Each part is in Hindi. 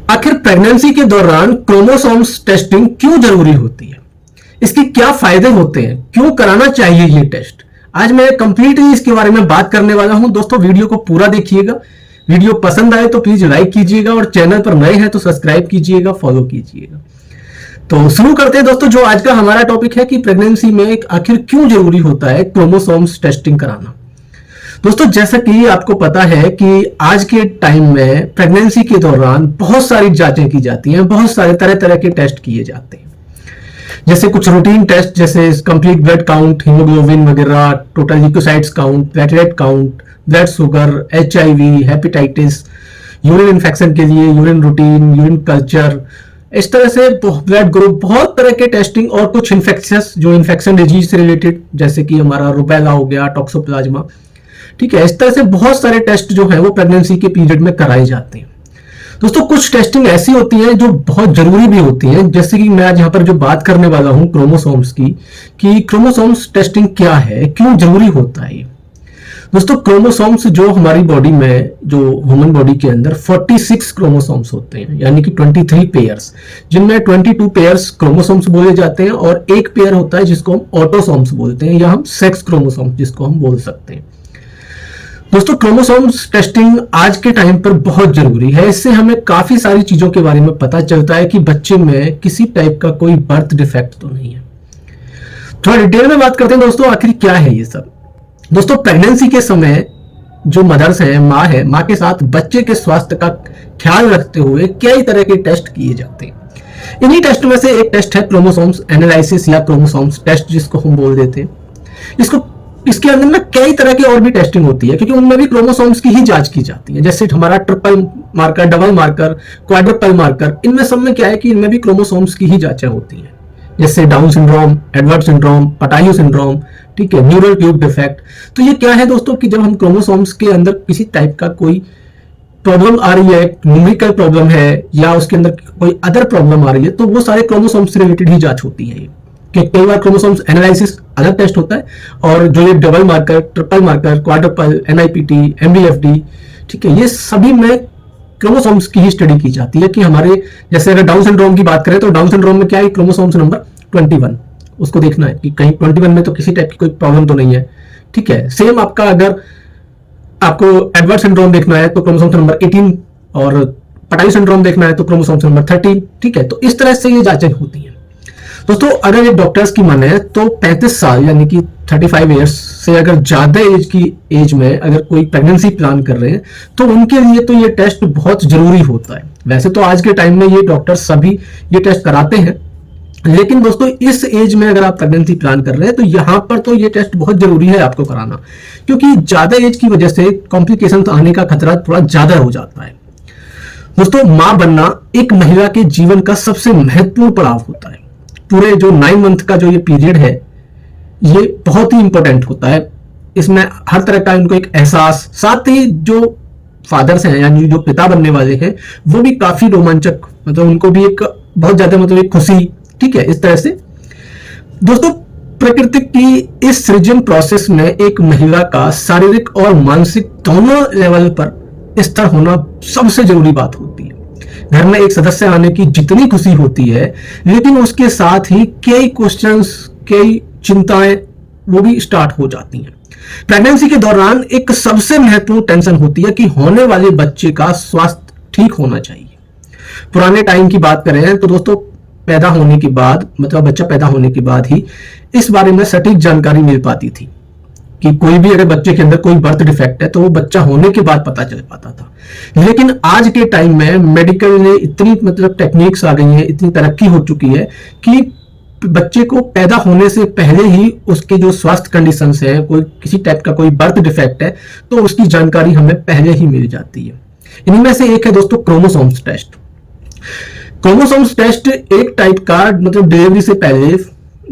आखिर प्रेगनेंसी के दौरान क्रोमोसोम्स टेस्टिंग क्यों जरूरी होती है, इसके क्या फायदे होते हैं, क्यों कराना चाहिए ये टेस्ट। आज मैं कंप्लीटली इसके बारे में बात करने वाला हूं। दोस्तों वीडियो को पूरा देखिएगा। वीडियो पसंद आए तो प्लीज लाइक कीजिएगा और चैनल पर नए हैं तो सब्सक्राइब कीजिएगा, फॉलो कीजिएगा। तो शुरू करते हैं दोस्तों। जो आज का हमारा टॉपिक है कि प्रेगनेंसी में आखिर क्यों जरूरी होता है क्रोमोसोम्स टेस्टिंग कराना। दोस्तों जैसा कि आपको पता है कि आज के टाइम में प्रेगनेंसी के दौरान बहुत सारी जांचें की जाती हैं, बहुत सारे तरह तरह के टेस्ट किए जाते हैं। जैसे कुछ रूटीन टेस्ट जैसे कंप्लीट ब्लड काउंट, हीमोग्लोबिन वगैरह, total leukocytes count, platelet count, blood sugar, HIV, hepatitis, urine infection के लिए यूरिन रूटीन, यूरिन कल्चर, इस तरह से ब्लड ग्रुप, बहुत तरह के टेस्टिंग और कुछ इन्फेक्शंस जो इन्फेक्शन डिजीज से रिलेटेड जैसे कि हमारा रुबेला हो गया, टॉक्सोप्लाज्मा, ठीक है। इस तरह से बहुत सारे टेस्ट जो है वो प्रेगनेंसी के पीरियड में कराए जाते हैं। दोस्तों कुछ टेस्टिंग ऐसी होती है जो बहुत जरूरी भी होती है, जैसे कि मैं आज यहाँ पर जो बात करने वाला हूँ क्रोमोसोम्स की, कि क्रोमोसोम्स टेस्टिंग क्या है, क्यों जरूरी होता है। दोस्तों क्रोमोसोम्स जो हमारी बॉडी में, जो ह्यूमन बॉडी के अंदर 46 क्रोमोसोम्स होते हैं, यानी कि 23 पेयर्स, जिनमें 22 पेयर्स क्रोमोसोम्स बोले जाते हैं और एक पेयर होता है जिसको हम ऑटोसोम्स बोलते हैं, या हम सेक्स क्रोमोसोम्स जिसको हम बोल सकते हैं। दोस्तों क्रोमोसोम्स टेस्टिंग आज के टाइम पर बहुत जरूरी है। इससे हमें काफी सारी चीजों के बारे में पता चलता है कि बच्चे में किसी टाइप का कोई बर्थ डिफेक्ट तो नहीं है। थोड़ा डिटेल में बात करते हैं दोस्तों, आखिर क्या है ये सब। दोस्तों प्रेगनेंसी के समय जो मदर्स हैं, माँ है, माँ के साथ बच्चे के स्वास्थ्य का ख्याल रखते हुए कई तरह के टेस्ट किए जाते हैं। इन्हीं टेस्ट में से एक टेस्ट है क्रोमोसोम्स एनालिसिस या क्रोमोसोम्स टेस्ट जिसको हम बोल देते हैं। इसके अंदर में कई तरह की और भी टेस्टिंग होती है, क्योंकि उनमें भी क्रोमोसोम्स की ही जांच की जाती है। जैसे हमारा triple marker, double marker, quadruple marker, इनमें सब में क्या है कि इनमें भी क्रोमोसोम्स की ही जांचें होती हैं। जैसे Down syndrome, Edward syndrome, Patau syndrome, ठीक है, न्यूरल ट्यूब डिफेक्ट। तो ये क्या है दोस्तों कि जब हम क्रोमोसोम्स के अंदर किसी टाइप का कोई प्रॉब्लम आ रही है, न्यूमेरिकल प्रॉब्लम है या उसके अंदर कोई अदर प्रॉब्लम आ रही है, तो वो सारे क्रोमोसोम्स से रिलेटेड ही जांच होती है। कि कई बार क्रोमोसोम्स एनालिसिस अलग टेस्ट होता है, और जो ये double marker, triple marker, quadruple, NIPT, MBFD, ठीक है, ये सभी में क्रोमोसोम्स की ही स्टडी की जाती है। कि हमारे जैसे अगर डाउन सिंड्रोम की बात करें तो डाउन सिंड्रोम में क्या है, क्रोमोसोम्स नंबर 21, उसको देखना है कि कहीं 21 में तो किसी टाइप की कोई प्रॉब्लम तो नहीं है, ठीक है। सेम आपका अगर आपको एडवर्ड सिंड्रोम देखना है तो क्रोमोसोम्स नंबर 18, और पटाई सिंड्रोम देखना है तो क्रोमोसोम्स नंबर 13, ठीक है। तो इस तरह से ये जांचें होती हैं। दोस्तों अगर ये डॉक्टर्स की माने तो 35 साल यानी कि 35 ईयर्स से अगर ज्यादा एज में अगर कोई प्रेगनेंसी प्लान कर रहे हैं तो उनके लिए तो ये टेस्ट बहुत जरूरी होता है। वैसे तो आज के टाइम में ये डॉक्टर्स सभी ये टेस्ट कराते हैं, लेकिन दोस्तों इस एज में अगर आप प्रेगनेंसी प्लान कर रहे हैं तो यहाँ पर तो ये टेस्ट बहुत जरूरी है आपको कराना, क्योंकि ज्यादा एज की वजह से कॉम्प्लिकेशन आने का खतरा थोड़ा ज्यादा हो जाता है। दोस्तों मां बनना एक महिला के जीवन का सबसे महत्वपूर्ण पड़ाव होता है। पूरे जो 9 मंथ का जो ये पीरियड है ये बहुत ही इंपॉर्टेंट होता है। इसमें हर तरह का उनको एक एहसास, साथ ही जो फादर्स हैं यानी जो पिता बनने वाले हैं वो भी काफी रोमांचक, मतलब उनको भी एक बहुत ज्यादा मतलब एक खुशी, ठीक है, इस तरह से। दोस्तों प्रकृति की इस सृजन प्रोसेस में एक महिला का शारीरिक और मानसिक दोनों लेवल पर स्थिर होना सबसे जरूरी बात होती है। घर में एक सदस्य आने की जितनी खुशी होती है, लेकिन उसके साथ ही कई क्वेश्चंस, कई चिंताएं वो भी स्टार्ट हो जाती हैं। प्रेगनेंसी के दौरान एक सबसे महत्वपूर्ण टेंशन होती है कि होने वाले बच्चे का स्वास्थ्य ठीक होना चाहिए। पुराने टाइम की बात करें तो दोस्तों पैदा होने के बाद, मतलब बच्चा पैदा होने के बाद ही इस बारे में सटीक जानकारी मिल पाती थी कि कोई भी अगर बच्चे के अंदर कोई बर्थ डिफेक्ट है तो वो बच्चा होने के बाद पता चल पाता था। लेकिन आज के टाइम में मेडिकल ने इतनी मतलब टेक्निक्स आ गई हैं, इतनी तरक्की हो चुकी है कि बच्चे को पैदा होने से पहले ही उसके जो स्वास्थ्य कंडीशंस है, कोई किसी टाइप का कोई बर्थ डिफेक्ट है तो उसकी जानकारी हमें पहले ही मिल जाती है। इनमें से एक है दोस्तों क्रोमोसोम्स टेस्ट। क्रोमोसोम्स टेस्ट एक टाइप का, मतलब डिलीवरी से पहले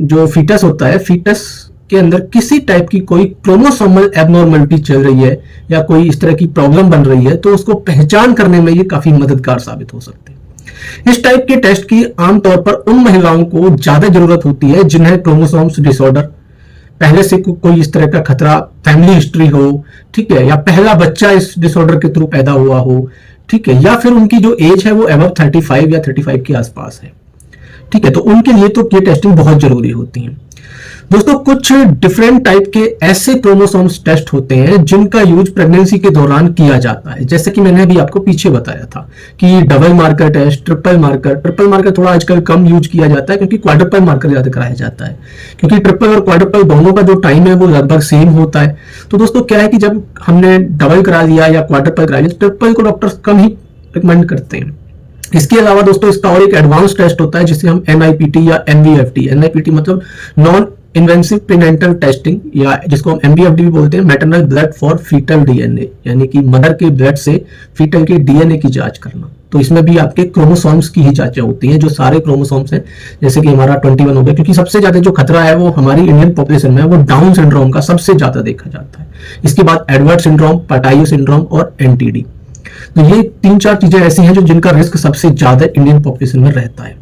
जो फीटस होता है, फीटस के अंदर किसी टाइप की कोई क्रोमोसोमल एबनॉर्मलिटी चल रही है या कोई इस तरह की प्रॉब्लम बन रही है तो उसको पहचान करने में ये काफी मददगार साबित हो सकते हैं। इस टाइप के टेस्ट की आमतौर पर उन महिलाओं को ज्यादा जरूरत होती है जिन्हें क्रोमोसोम्स डिसऑर्डर, पहले से कोई इस तरह का खतरा, फैमिली हिस्ट्री हो, ठीक है, या पहला बच्चा इस डिसऑर्डर के थ्रू पैदा हुआ हो, ठीक है, या फिर उनकी जो एज है वो अबव 35 या 35 के आसपास है। ठीक है, तो उनके लिए तो ये टेस्टिंग बहुत जरूरी होती है। दोस्तों कुछ डिफरेंट टाइप के ऐसे क्रोमोसोम्स टेस्ट होते हैं जिनका यूज प्रेगनेंसी के दौरान किया जाता है, जैसे कि मैंने अभी आपको पीछे बताया था कि double marker test, triple marker थोड़ा आजकल कम यूज किया जाता है क्योंकि क्वाड्रुपल मार्कर ज्यादा कराया जाता है, क्योंकि ट्रिपल और क्वाड्रुपल दोनों का जो टाइम है वो लगभग सेम होता है। तो दोस्तों क्या है कि जब हमने डबल करा लिया या क्वाड्रुपल करा लिया, ट्रिपल को डॉक्टर्स कम ही रिकमेंड करते हैं। इसके अलावा दोस्तों इसका और एक एडवांस टेस्ट होता है जिसे हम NIPT या NVFT, NIPT मतलब नॉन इन्वेसिव प्रीनेंटल टेस्टिंग, या जिसको हम MBFD भी बोलते हैं, maternal blood for fetal DNA, यानी कि मदर के ब्लड से फीटल के DNA की जांच करना। तो इसमें भी आपके क्रोमोसोम्स की ही जांचें होती हैं, जो सारे क्रोमोसोम्स हैं, जैसे कि हमारा 21 हो गया, क्योंकि सबसे ज्यादा जो खतरा है वो हमारी इंडियन पॉपुलेशन में है, वो डाउन सिंड्रोम का सबसे ज्यादा देखा जाता है। इसके बाद एडवर्ड सिंड्रोम, पटायो सिंड्रोम और NTD। तो ये 3-4 चीजें ऐसी हैं जो जिनका रिस्क सबसे ज्यादा इंडियन पॉपुलेशन में रहता है।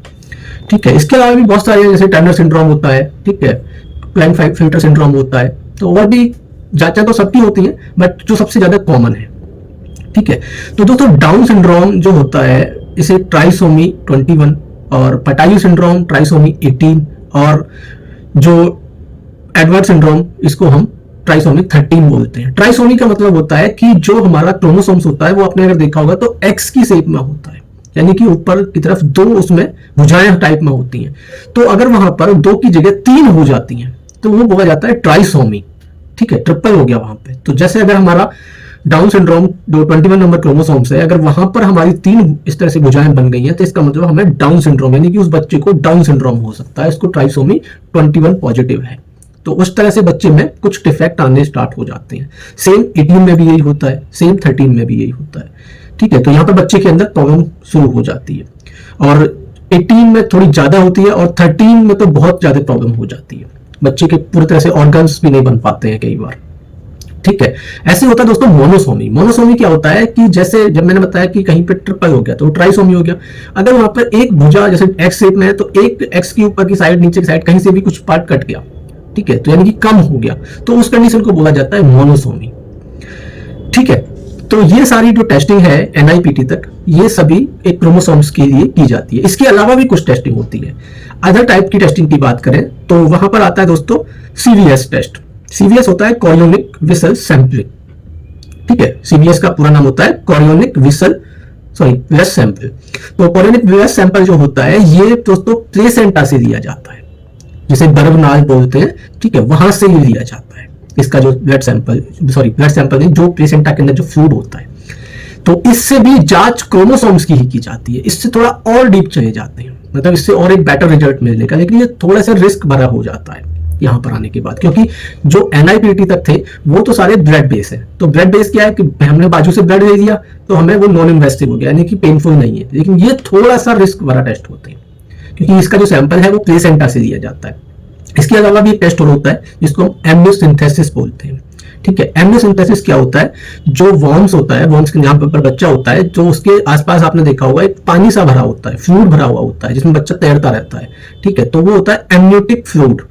ठीक है, इसके अलावा भी बहुत सारे, जैसे टर्नर सिंड्रोम होता है, ठीक है, क्लाइनफेल्टर सिंड्रोम होता है, तो और भी जांचें तो सबकी होती हैं, बट जो सबसे ज्यादा कॉमन है। ठीक है, तो दोस्तों डाउन सिंड्रोम जो होता है इसे ट्राइसोमी 21, और पटायू सिंड्रोम ट्राइसोमी 18, और जो एडवर्ड सिंड्रोम इसको हम ट्राइसोमी 13 बोलते हैं। ट्राइसोमी का मतलब होता है कि जो हमारा क्रोमोसोम्स होता है वो आपने अगर देखा होगा तो एक्स की शेप में होता है, यानी कि ऊपर की तरफ 2 उसमें भुजाएं टाइप में होती हैं। तो अगर वहां पर 2 की जगह 3 हो जाती हैं तो वो बोला जाता है ट्राइसोमी। ठीक है, ट्रिपल हो गया वहां पे। तो जैसे अगर हमारा डाउन सिंड्रोम जो 21 नंबर क्रोमोसोम्स है, अगर वहां पर हमारी 3 इस तरह से भुजाएं बन गई हैं तो इसका मतलब हमें डाउन सिंड्रोम, यानी कि उस बच्चे को डाउन सिंड्रोम हो सकता है, इसको ट्राइसोमी 21 पॉजिटिव है। तो उस तरह से बच्चे में कुछ डिफेक्ट आने स्टार्ट हो जाते हैं। सेम 18 में भी यही होता है, सेम 13 में भी यही होता है। ठीक है, तो यहाँ पर बच्चे के अंदर प्रॉब्लम शुरू हो जाती है, और 18 में थोड़ी ज्यादा होती है, और 13 में तो बहुत ज्यादा प्रॉब्लम हो जाती है। बच्चे के पूरी तरह से ऑर्गन्स भी नहीं बन पाते हैं कई बार। ठीक है, ऐसे होता है दोस्तों मोनोसोमी। मोनोसोमी क्या होता है कि जैसे जब मैंने बताया कि कहीं पे ट्रिपल हो गया तो ट्राइसोमी हो गया। अगर वहां पर एक भुजा जैसे एक्स शेप में है तो एक एक्स की ऊपर की साइड, नीचे की साइड कहीं से भी कुछ पार्ट कट गया, ठीक है, तो यानी कि कम हो गया, तो उस कंडीशन को बोला जाता है मोनोसोमी। ठीक है, तो ये सारी जो टेस्टिंग है NIPT तक, ये सभी एक क्रोमोसोम्स के लिए की जाती है। इसके अलावा भी कुछ टेस्टिंग होती है। अदर टाइप की टेस्टिंग की बात करें तो वहां पर आता है दोस्तों CVS टेस्ट। CVS होता है कॉरियोनिक विसल सैंपलिंग। ठीक है, CVS का पूरा नाम होता है कॉरियोनिक विसल सैंपल। तो कॉरियोनिक विसल सैंपल जो होता है ये दोस्तों प्लेसेंटा से लिया जाता है, जिसे गर्भनाल बोलते हैं। ठीक है, वहां से ही लिया जाता है इसका जो ब्लड सैंपल नहीं, जो प्लेसेंटा के अंदर जो फ्लूइड होता है। तो इससे भी जांच क्रोमोसोम्स की ही की जाती है। इससे थोड़ा और डीप चले जाते हैं, मतलब इससे और एक बेटर रिजल्ट मिलने का, लेकिन ये थोड़ा सा रिस्क भरा हो जाता है यहाँ पर आने के बाद, क्योंकि जो NIPT तक थे वो तो सारे ब्लड बेस है। तो ब्लड बेस क्या है कि हमने बाजू से ब्लड ले लिया तो हमें वो नॉन इन्वेसिव हो गया, यानी कि पेनफुल नहीं है। लेकिन ये थोड़ा सा रिस्क भरा टेस्ट होते हैं, क्योंकि इसका जो सैंपल है वो प्लेसेंटा से लिया जाता है। इसके अलावा भी एक टेस्ट और होता है जिसको हम एम्नियोसिंथेसिस बोलते हैं। ठीक है, एम्नियोसिंथेसिस क्या होता है, जो वॉर्म्स होता है, वॉर्म्स के यहाँ पर बच्चा होता है, जो उसके आसपास आपने देखा होगा एक पानी सा भरा होता है, फ्लूइड भरा हुआ होता है, जिसमें बच्चा तैरता रहता है। ठीक है, तो वो होता है एम्नियोटिक फ्लूइड।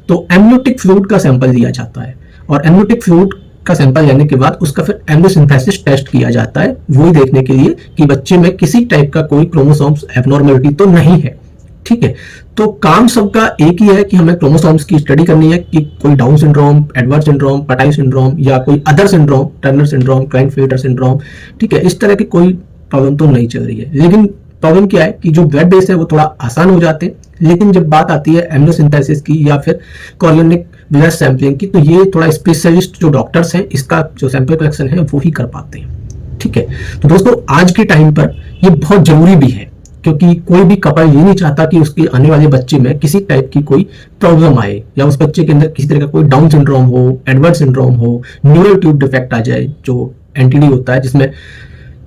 तो एम्नियोटिक फ्लूइड का सैंपल लिया जाता है, और एम्नियोटिक फ्लूइड का सैंपल लेने के बाद उसका फिर एम्नियोसिंथेसिस टेस्ट किया जाता है, वही देखने के लिए कि बच्चे में किसी टाइप का कोई क्रोमोसोम्स एबनॉर्मलिटी तो नहीं है। ठीक है, तो काम सबका एक ही है कि हमें क्रोमोसोम्स की स्टडी करनी है कि कोई डाउन सिंड्रोम, एडवर्ड सिंड्रोम, पटाई सिंड्रोम या कोई other syndrome, Turner syndrome, Klinefelter syndrome, ठीक है, इस तरह की कोई प्रॉब्लम तो नहीं चल रही है। लेकिन प्रॉब्लम क्या है कि जो ब्लड बेस है वो थोड़ा आसान हो जाते हैं, लेकिन जब बात आती है एम्नियोसिंथेसिस की या फिर कॉरियोनिक ब्लड सैंपलिंग की, तो ये थोड़ा स्पेशलिस्ट जो डॉक्टर्स हैं इसका जो सैंपल कलेक्शन है वो ही कर पाते हैं। ठीक है, तो दोस्तों आज के टाइम पर ये बहुत जरूरी भी है, क्योंकि कोई भी कपल ये नहीं चाहता कि उसके आने वाले बच्चे में किसी टाइप की कोई प्रॉब्लम आए, या उस बच्चे के अंदर किसी तरह का कोई डाउन सिंड्रोम हो, एडवर्ड सिंड्रोम हो, न्यूरल ट्यूब डिफेक्ट आ जाए, जो NTD होता है, जिसमें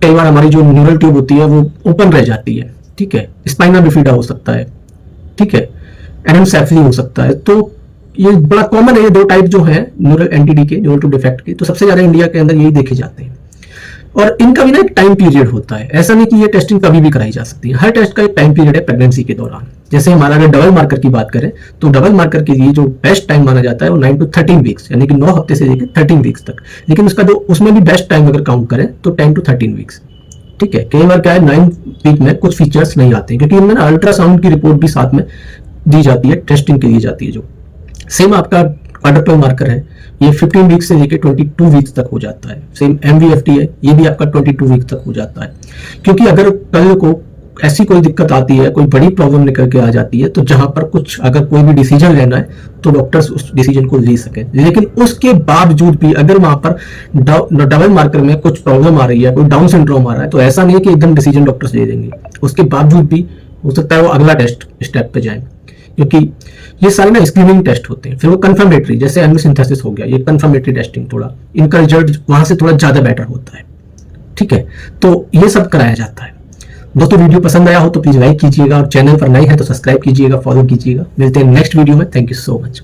कई बार हमारी जो न्यूरल ट्यूब होती है वो ओपन रह जाती है। ठीक है, स्पाइनल बिफिडा हो सकता है, ठीक है, एनेंसेफली हो सकता है। तो ये बड़ा कॉमन है, ये 2 टाइप जो है न्यूरल NTD के, न्यूरल ट्यूब डिफेक्ट के, तो सबसे ज्यादा इंडिया के अंदर यही देखे जाते हैं। और इनका भी ना एक टाइम पीरियड होता है, ऐसा नहीं कि ये टेस्टिंग कभी भी कराई जा सकती है। हर टेस्ट का एक टाइम पीरियड है प्रेगनेंसी के दौरान। जैसे हमारा अगर डबल मार्कर की बात करें तो डबल मार्कर के लिए जो बेस्ट टाइम माना जाता है वो 9 to 13 वीक्स, यानी कि 9 हफ्ते से लेकर 13 वीक्स तक। लेकिन उसका जो उसमें भी बेस्ट टाइम अगर काउंट करें तो 10 to 13 वीक्स। ठीक है, कई बार क्या है 9 वीक में कुछ फीचर्स नहीं आते क्योंकि इनमें ना अल्ट्रासाउंड की रिपोर्ट भी साथ में दी जाती है, टेस्टिंग के लिए जाती है। जो सेम आपका क्वाड्रपल मार्कर है, ये 15 वीक से लेकर 22 वीक तक हो जाता है। सेम MVFT है, ये भी आपका 22 वीक तक हो जाता है। क्योंकि अगर कल को ऐसी कोई दिक्कत आती है, कोई बड़ी प्रॉब्लम निकल के आ जाती है, तो जहां पर कुछ अगर कोई भी डिसीजन लेना है तो डॉक्टर्स उस डिसीजन को ले सके। लेकिन उसके बावजूद भी अगर वहां पर डबल मार्कर में कुछ प्रॉब्लम आ रही है, कोई डाउन सिंड्रोम आ रहा है, तो ऐसा नहीं है कि एकदम डिसीजन डॉक्टर्स ले देंगे। उसके बावजूद भी हो सकता है वो अगला टेस्ट स्टेप पे जाए, क्योंकि ये सारे ना स्क्रीनिंग टेस्ट होते हैं। फिर वो कंफर्मेटरी, जैसे एमनिसिंथेसिस हो गया, ये कंफर्मेटरी टेस्टिंग, थोड़ा इनका रिजल्ट वहां से थोड़ा ज्यादा बेटर होता है। ठीक है, तो ये सब कराया जाता है। दोस्तों वीडियो पसंद आया हो तो प्लीज लाइक कीजिएगा, और चैनल पर नए हैं तो सब्सक्राइब कीजिएगा, फॉलो कीजिएगा। मिलते हैं नेक्स्ट वीडियो में। Thank you so much.